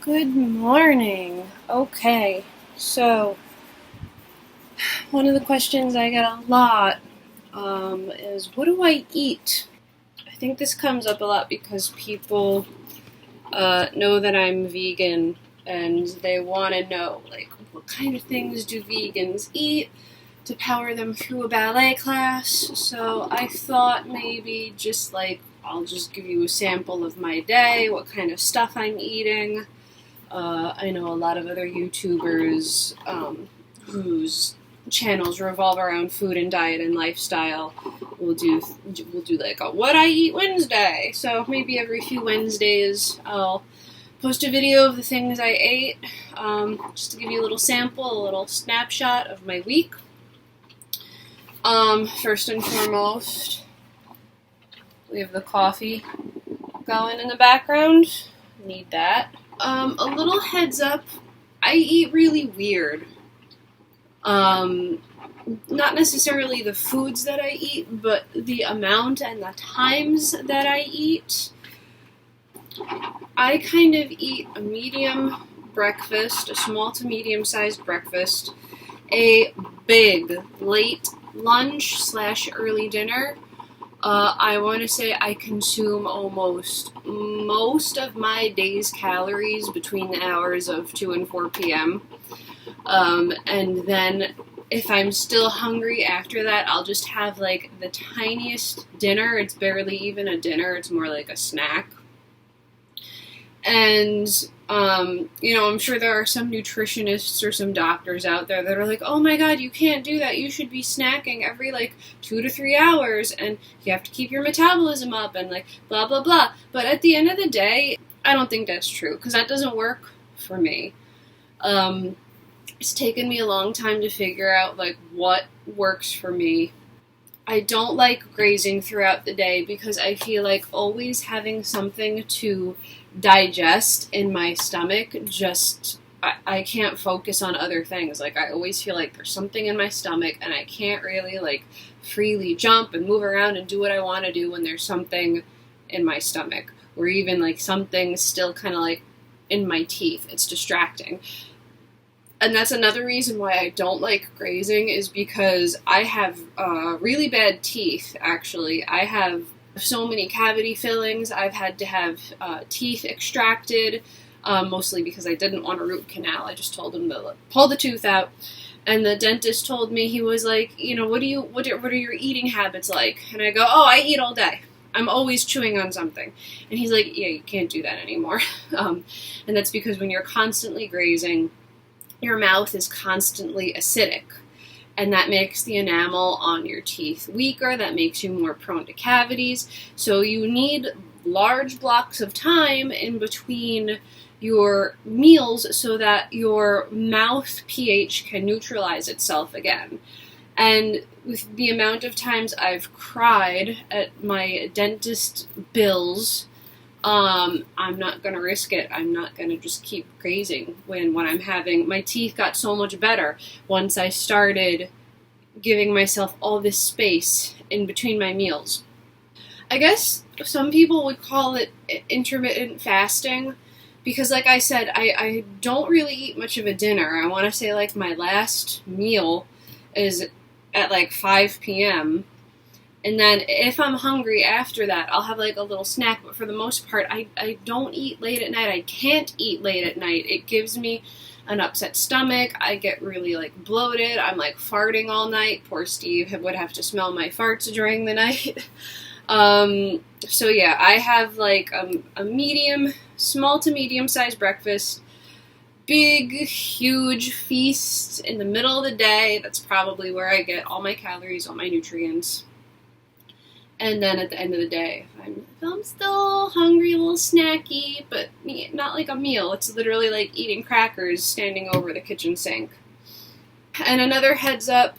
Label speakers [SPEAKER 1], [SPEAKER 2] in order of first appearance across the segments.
[SPEAKER 1] Good morning. Okay, so one of the questions I get a lot is what do I eat? I think this comes up a lot because people know that I'm vegan and they want to know, like, what kind of things do vegans eat to power them through a ballet class. So I thought maybe I'll just give you a sample of my day, what kind of stuff I'm eating. I know a lot of other YouTubers whose channels revolve around food and diet and lifestyle will do like a What I Eat Wednesday. So maybe every few Wednesdays I'll post a video of the things I ate, just to give you a little sample, a little snapshot of my week. First and foremost, we have the coffee going in the background. Need that. A little heads up, I eat really weird. Not necessarily the foods that I eat, but the amount and the times that I eat. I kind of eat a medium breakfast, a small to medium-sized breakfast, a big late lunch / early dinner. I want to say I consume almost most of my day's calories between the hours of 2 and 4 p.m. And then if I'm still hungry after that, I'll just have like the tiniest dinner. It's barely even a dinner. It's more like a snack. And, I'm sure there are some nutritionists or some doctors out there that are like, oh my god, you can't do that. You should be snacking every 2 to 3 hours and you have to keep your metabolism up and blah, blah, blah. But at the end of the day, I don't think that's true because that doesn't work for me. It's taken me a long time to figure out what works for me. I don't like grazing throughout the day because I feel like always having something to digest in my stomach, I can't focus on other things. I always feel like there's something in my stomach and I can't really freely jump and move around and do what I want to do when there's something in my stomach, or even something still kind of in my teeth. It's distracting. And that's another reason why I don't like grazing, is because I have really bad teeth, actually. I have so many cavity fillings. I've had to have teeth extracted, mostly because I didn't want a root canal. I just told him to pull the tooth out. And the dentist told me, he was like, what are your eating habits like? And I go, I eat all day. I'm always chewing on something. And he's like, yeah, you can't do that anymore. And that's because when you're constantly grazing, your mouth is constantly acidic, and that makes the enamel on your teeth weaker. That makes you more prone to cavities. So you need large blocks of time in between your meals so that your mouth pH can neutralize itself again. And with the amount of times I've cried at my dentist bills, I'm not going to risk it. I'm not going to just keep grazing when my teeth got so much better once I started giving myself all this space in between my meals. I guess some people would call it intermittent fasting because, like I said, I don't really eat much of a dinner. I want to say my last meal is at 5 p.m., and then if I'm hungry after that, I'll have a little snack. But for the most part, I don't eat late at night. I can't eat late at night. It gives me an upset stomach. I get really bloated. I'm farting all night. Poor Steve would have to smell my farts during the night. So yeah, I have a medium, small to medium sized breakfast, big, huge feast in the middle of the day. That's probably where I get all my calories, all my nutrients. And then at the end of the day, if I'm still hungry, a little snacky, but not a meal. It's literally eating crackers standing over the kitchen sink. And another heads up,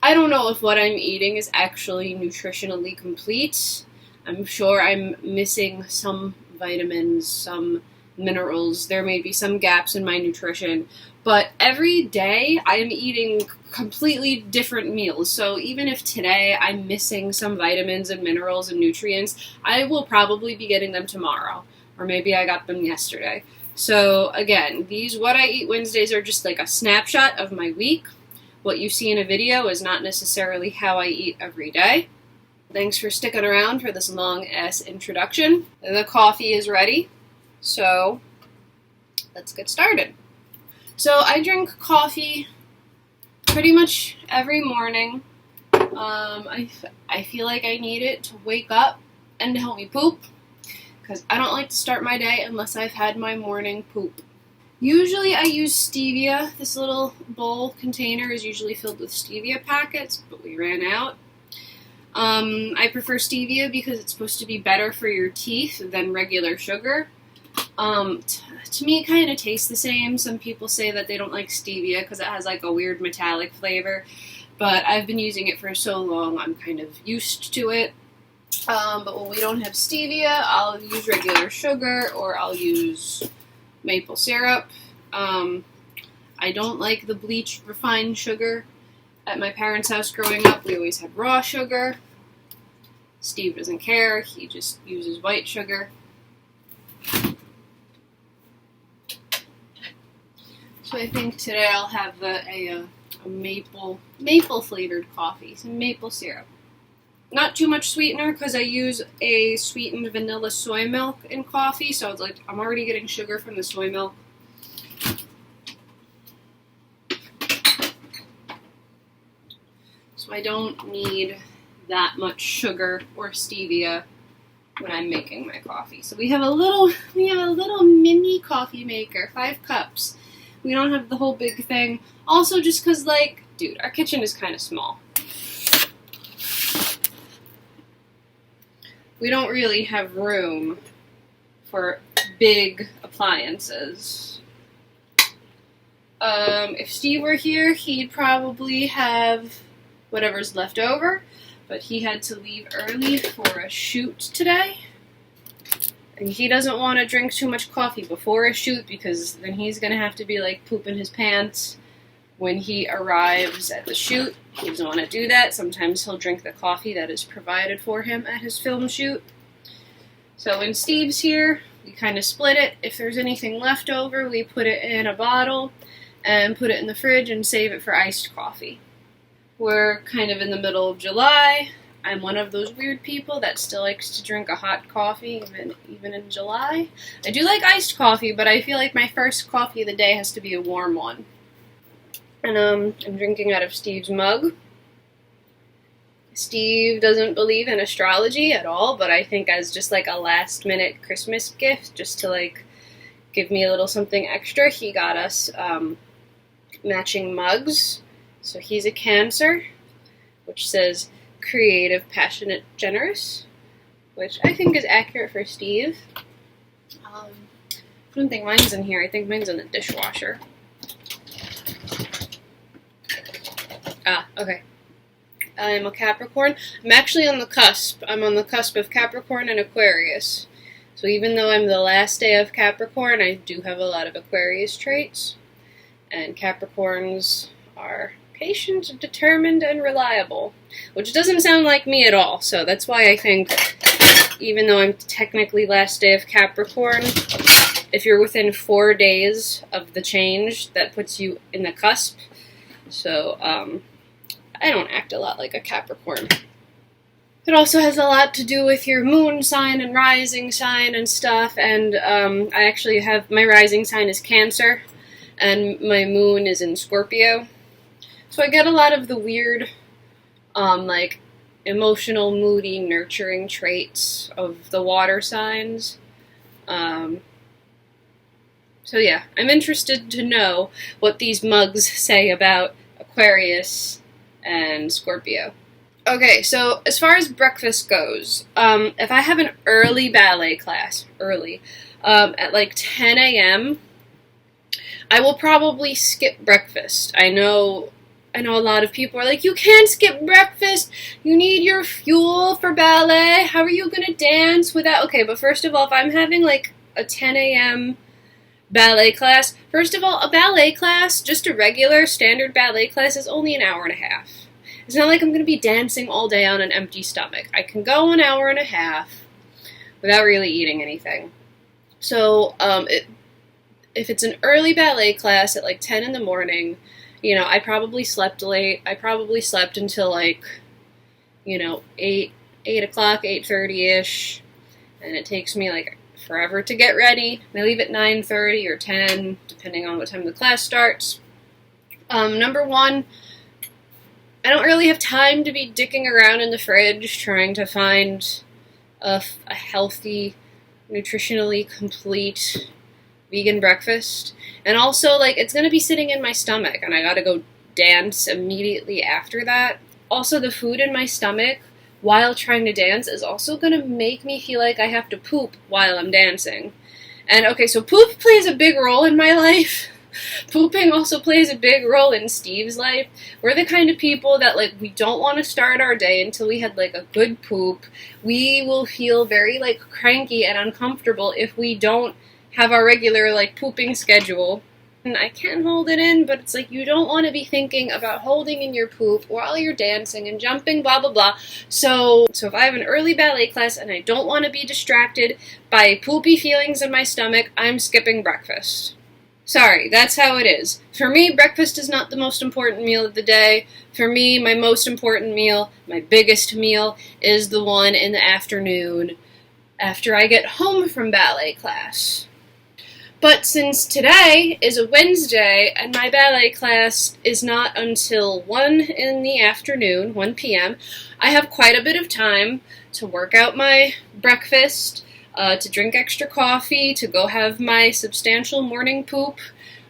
[SPEAKER 1] I don't know if what I'm eating is actually nutritionally complete. I'm sure I'm missing some vitamins, some minerals. There may be some gaps in my nutrition. But every day I am eating completely different meals. So even if today I'm missing some vitamins and minerals and nutrients, I will probably be getting them tomorrow. or maybe I got them yesterday. So again, these What I Eat Wednesdays are just like a snapshot of my week. What you see in a video is not necessarily how I eat every day. Thanks for sticking around for this long-ass introduction. The coffee is ready, so let's get started. So I drink coffee pretty much every morning. I feel like I need it to wake up and to help me poop, because I don't like to start my day unless I've had my morning poop. Usually I use stevia. This little bowl container is usually filled with stevia packets, but we ran out. I prefer stevia because it's supposed to be better for your teeth than regular sugar. To me, it kind of tastes the same. Some people say that they don't like stevia because it has like a weird metallic flavor, but I've been using it for so long, I'm kind of used to it. But when we don't have stevia, I'll use regular sugar or I'll use maple syrup. I don't like the bleached refined sugar. At my parents' house growing up, we always had raw sugar. Steve doesn't care. He just uses white sugar. So I think today I'll have a maple flavored coffee, some maple syrup. Not too much sweetener because I use a sweetened vanilla soy milk in coffee, so it's like I'm already getting sugar from the soy milk. So I don't need that much sugar or stevia when I'm making my coffee. So we have a little mini coffee maker, 5 cups. We don't have the whole big thing. Also just because, like, dude, our kitchen is kind of small. We don't really have room for big appliances. If Steve were here, he'd probably have whatever's left over, but he had to leave early for a shoot today. And he doesn't want to drink too much coffee before a shoot because then he's going to have to be like pooping his pants when he arrives at the shoot. He doesn't want to do that. Sometimes he'll drink the coffee that is provided for him at his film shoot. So when Steve's here, we kind of split it. If there's anything left over, we put it in a bottle and put it in the fridge and save it for iced coffee. We're kind of in the middle of July. I'm one of those weird people that still likes to drink a hot coffee even in July. I do like iced coffee, but I feel like my first coffee of the day has to be a warm one. And I'm drinking out of Steve's mug. Steve doesn't believe in astrology at all, but I think as just like a last minute Christmas gift, just to like give me a little something extra, he got us matching mugs. So he's a Cancer, which says creative, passionate, generous, which I think is accurate for Steve. I don't think mine's in here. I think mine's in the dishwasher. Okay. I'm a Capricorn. I'm actually on the cusp. I'm on the cusp of Capricorn and Aquarius. So even though I'm the last day of Capricorn, I do have a lot of Aquarius traits. And Capricorns are patient, determined, and reliable, which doesn't sound like me at all. So that's why I think, even though I'm technically last day of Capricorn, if you're within 4 days of the change, that puts you in the cusp. So, I don't act a lot like a Capricorn. It also has a lot to do with your moon sign and rising sign and stuff, and I actually have, my rising sign is Cancer, and my moon is in Scorpio. So I get a lot of the weird, like, emotional, moody, nurturing traits of the water signs. So yeah, I'm interested to know what these mugs say about Aquarius and Scorpio. Okay, so as far as breakfast goes, if I have an early ballet class, at like 10 a.m., I will probably skip breakfast. I know a lot of people are like, you can't skip breakfast, you need your fuel for ballet, how are you gonna dance without... Okay, but first of all, if I'm having like a 10 a.m. ballet class, first of all, a ballet class, just a regular standard ballet class, is only an hour and a half. It's not like I'm going to be dancing all day on an empty stomach. I can go an hour and a half without really eating anything. So if it's an early ballet class at like 10 in the morning, I probably slept late. I probably slept until like, 8 o'clock, 8:30ish, and it takes me like forever to get ready. I leave at 9:30 or 10, depending on what time the class starts. Number one, I don't really have time to be dicking around in the fridge trying to find a healthy, nutritionally complete vegan breakfast. And also, like, it's going to be sitting in my stomach, and I got to go dance immediately after that. Also, the food in my stomach while trying to dance is also going to make me feel like I have to poop while I'm dancing. And okay, so poop plays a big role in my life. Pooping also plays a big role in Steve's life. We're the kind of people that, like, we don't want to start our day until we had, like, a good poop. We will feel very, like, cranky and uncomfortable if we don't have our regular, like, pooping schedule. And I can hold it in, but it's like you don't want to be thinking about holding in your poop while you're dancing and jumping, blah, blah, blah. So if I have an early ballet class and I don't want to be distracted by poopy feelings in my stomach, I'm skipping breakfast. Sorry, that's how it is. For me, breakfast is not the most important meal of the day. For me, my most important meal, my biggest meal, is the one in the afternoon after I get home from ballet class. But since today is a Wednesday and my ballet class is not until 1 in the afternoon, 1 p.m., I have quite a bit of time to work out my breakfast, to drink extra coffee, to go have my substantial morning poop.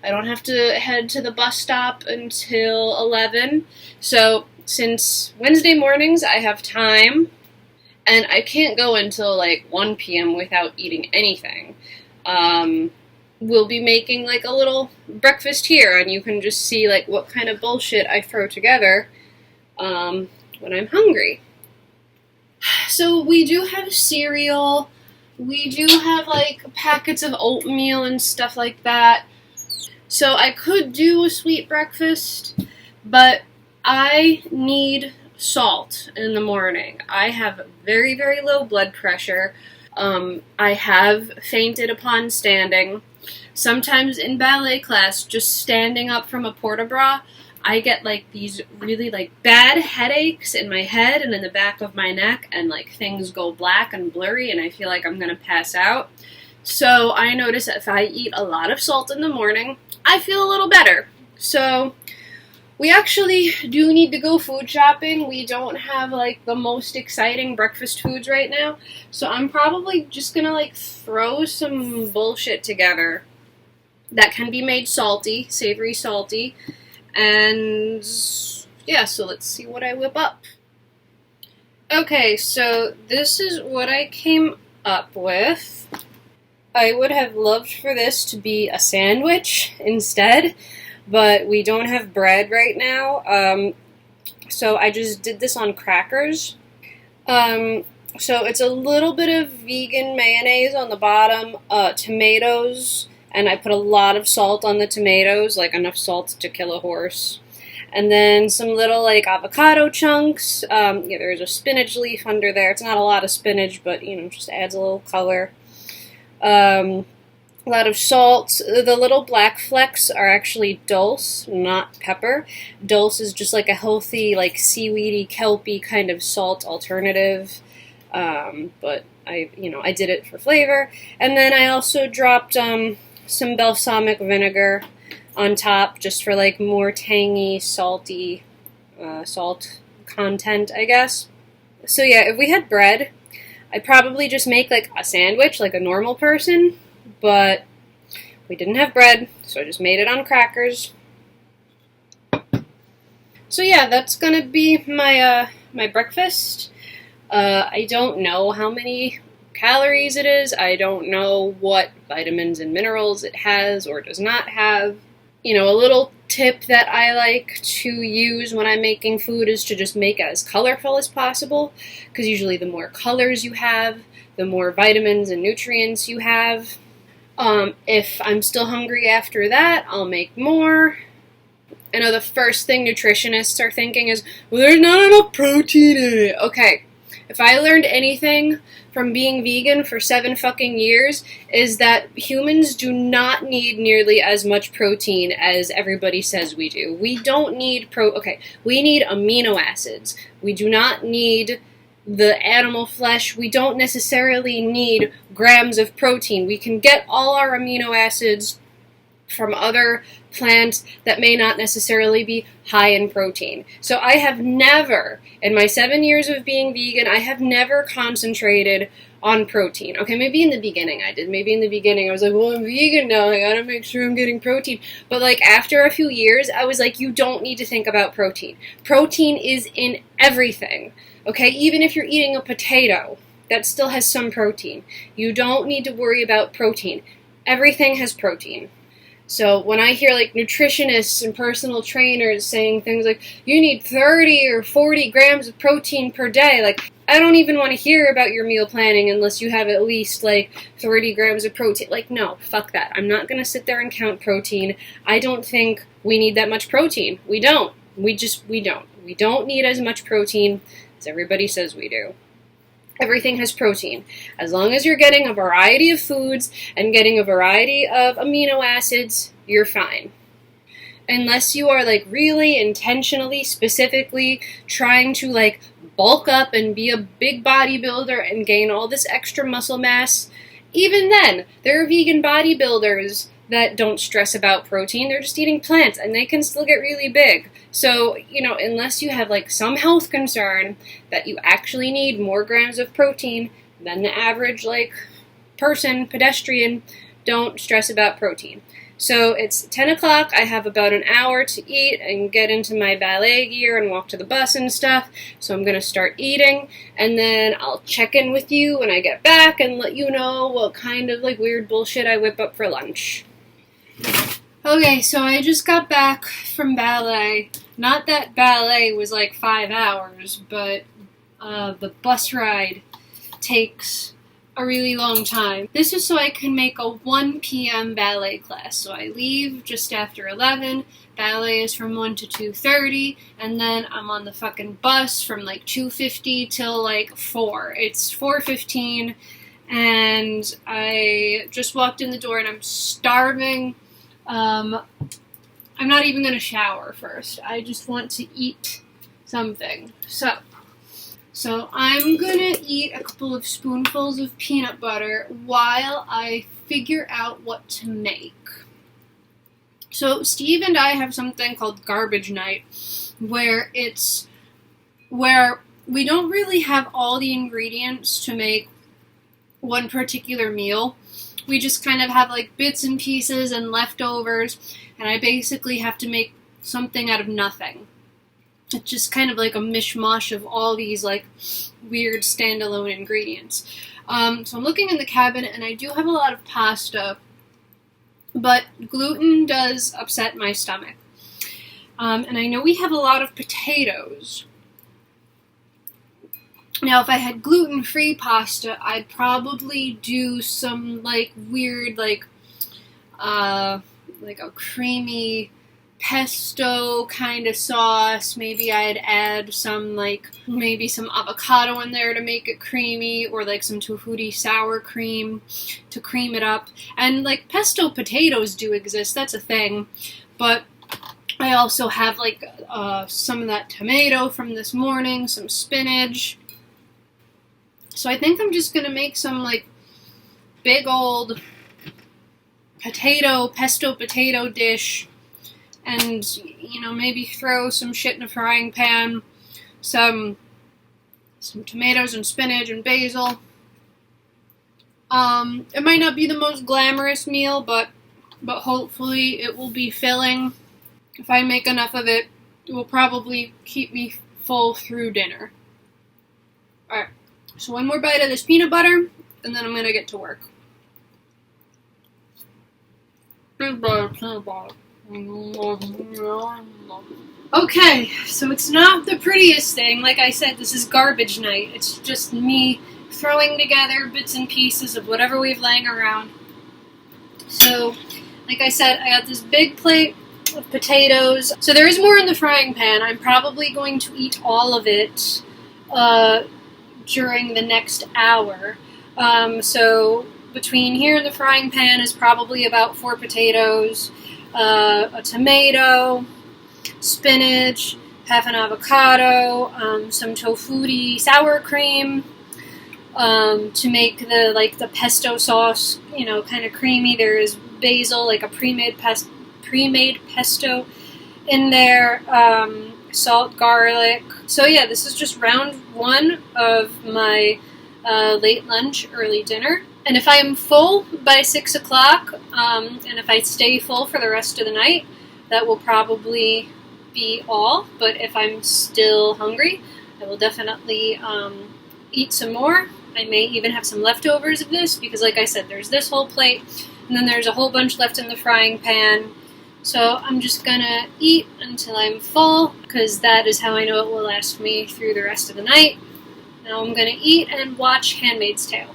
[SPEAKER 1] I don't have to head to the bus stop until 11. So since Wednesday mornings I have time, and I can't go until like 1 p.m. without eating anything, we'll be making like a little breakfast here, and you can just see like what kind of bullshit I throw together when I'm hungry. So we do have cereal. We do have, like, packets of oatmeal and stuff like that. So I could do a sweet breakfast, but I need salt in the morning. I have very, very low blood pressure. I have fainted upon standing. Sometimes in ballet class, just standing up from a port-a-bras, I get, like, these really, like, bad headaches in my head and in the back of my neck, and, like, things go black and blurry, and I feel like I'm gonna pass out. So I notice that if I eat a lot of salt in the morning, I feel a little better. So we actually do need to go food shopping. We don't have, like, the most exciting breakfast foods right now, so I'm probably just gonna, like, throw some bullshit together that can be made salty, savory salty. And yeah, so let's see what I whip up. Okay, so this is what I came up with. I would have loved for this to be a sandwich instead, but we don't have bread right now. So I just did this on crackers. So it's a little bit of vegan mayonnaise on the bottom, tomatoes, and I put a lot of salt on the tomatoes, like enough salt to kill a horse. And then some little, like, avocado chunks. There's a spinach leaf under there. It's not a lot of spinach, but, just adds a little color. A lot of salt. The little black flecks are actually dulse, not pepper. Dulse is just, like, a healthy, like, seaweedy, kelpy kind of salt alternative. But I did it for flavor. And then I also dropped, some balsamic vinegar on top, just for like more tangy, salty, salt content, I guess. So yeah, if we had bread, I'd probably just make like a sandwich like a normal person, but we didn't have bread, so I just made it on crackers. So yeah, that's gonna be my my breakfast. I don't know how many calories it is. I don't know what vitamins and minerals it has or does not have. A little tip that I like to use when I'm making food is to just make it as colorful as possible, because usually the more colors you have, the more vitamins and nutrients you have. If I'm still hungry after that, I'll make more. I know the first thing nutritionists are thinking is, well, there's not enough protein in it. Okay, if I learned anything from being vegan for 7 fucking years is that humans do not need nearly as much protein as everybody says we do. We don't need we need amino acids. We do not need the animal flesh. We don't necessarily need grams of protein. We can get all our amino acids from other plants that may not necessarily be high in protein. So I have never, in my 7 years of being vegan, I have never concentrated on protein. Okay, maybe in the beginning I did. Maybe in the beginning I was like, well, I'm vegan now, I gotta make sure I'm getting protein. But like after a few years, I was like, you don't need to think about protein. Protein is in everything. Okay, even if you're eating a potato, that still has some protein. You don't need to worry about protein. Everything has protein. So when I hear like nutritionists and personal trainers saying things like, you need 30 or 40 grams of protein per day, like, I don't even want to hear about your meal planning unless you have at least like 30 grams of protein. Like, no, fuck that. I'm not going to sit there and count protein. I don't think we need that much protein. We don't. We don't. We don't need as much protein as everybody says we do. Everything has protein. As long as you're getting a variety of foods and getting a variety of amino acids, you're fine. Unless you are like really intentionally, specifically trying to like bulk up and be a big bodybuilder and gain all this extra muscle mass, even then, there are vegan bodybuilders that don't stress about protein. They're just eating plants and they can still get really big. So, unless you have like some health concern that you actually need more grams of protein than the average like person, pedestrian, don't stress about protein. So it's 10 o'clock, I have about an hour to eat and get into my ballet gear and walk to the bus and stuff. So I'm going to start eating, and then I'll check in with you when I get back and let you know what kind of like weird bullshit I whip up for lunch. Okay, so I just got back from ballet. Not that ballet was like 5 hours, but the bus ride takes a really long time. This is so I can make a 1 p.m. ballet class. So I leave just after 11. Ballet is from 1 to 2:30, and then I'm on the fucking bus from like 2:50 till like 4. It's 4:15, and I just walked in the door and I'm starving. I'm not even going to shower first. I just want to eat something. So I'm going to eat a couple of spoonfuls of peanut butter while I figure out what to make. So Steve and I have something called garbage night, where we don't really have all the ingredients to make one particular meal. We just kind of have like bits and pieces and leftovers, and I basically have to make something out of nothing. It's just kind of like a mishmash of all these like weird standalone ingredients. So I'm looking in the cabinet, and I do have a lot of pasta, but gluten does upset my stomach. And I know we have a lot of potatoes. Now, if I had gluten-free pasta, I'd probably do some like weird like a creamy pesto kind of sauce. Maybe I'd add some avocado in there to make it creamy, or like some tofutti sour cream to cream it up. And like pesto potatoes do exist, that's a thing. But I also have like some of that tomato from this morning, some spinach. So I think I'm just gonna make some like big old pesto potato dish, and maybe throw some shit in a frying pan, some tomatoes and spinach and basil. It might not be the most glamorous meal, but hopefully it will be filling. If I make enough of it, it will probably keep me full through dinner. Alright, so one more bite of this peanut butter, and then I'm gonna get to work. Peanut butter. Okay, so it's not the prettiest thing. Like I said, this is garbage night. It's just me throwing together bits and pieces of whatever we've laying around. So, like I said, I got this big plate of potatoes. So there is more in the frying pan. I'm probably going to eat all of it during the next hour. So between here and the frying pan is probably about 4 potatoes, a tomato, spinach, half an avocado, some tofutti sour cream, to make the pesto sauce, kind of creamy. There is basil, like a pre-made pesto in there, salt, garlic. So yeah, this is just round 1 of my late lunch, early dinner. And if I am full by 6 o'clock, and if I stay full for the rest of the night, that will probably be all. But if I'm still hungry, I will definitely eat some more. I may even have some leftovers of this because, like I said, there's this whole plate, and then there's a whole bunch left in the frying pan. So I'm just gonna eat until I'm full, because that is how I know it will last me through the rest of the night. Now I'm gonna eat and watch Handmaid's Tale.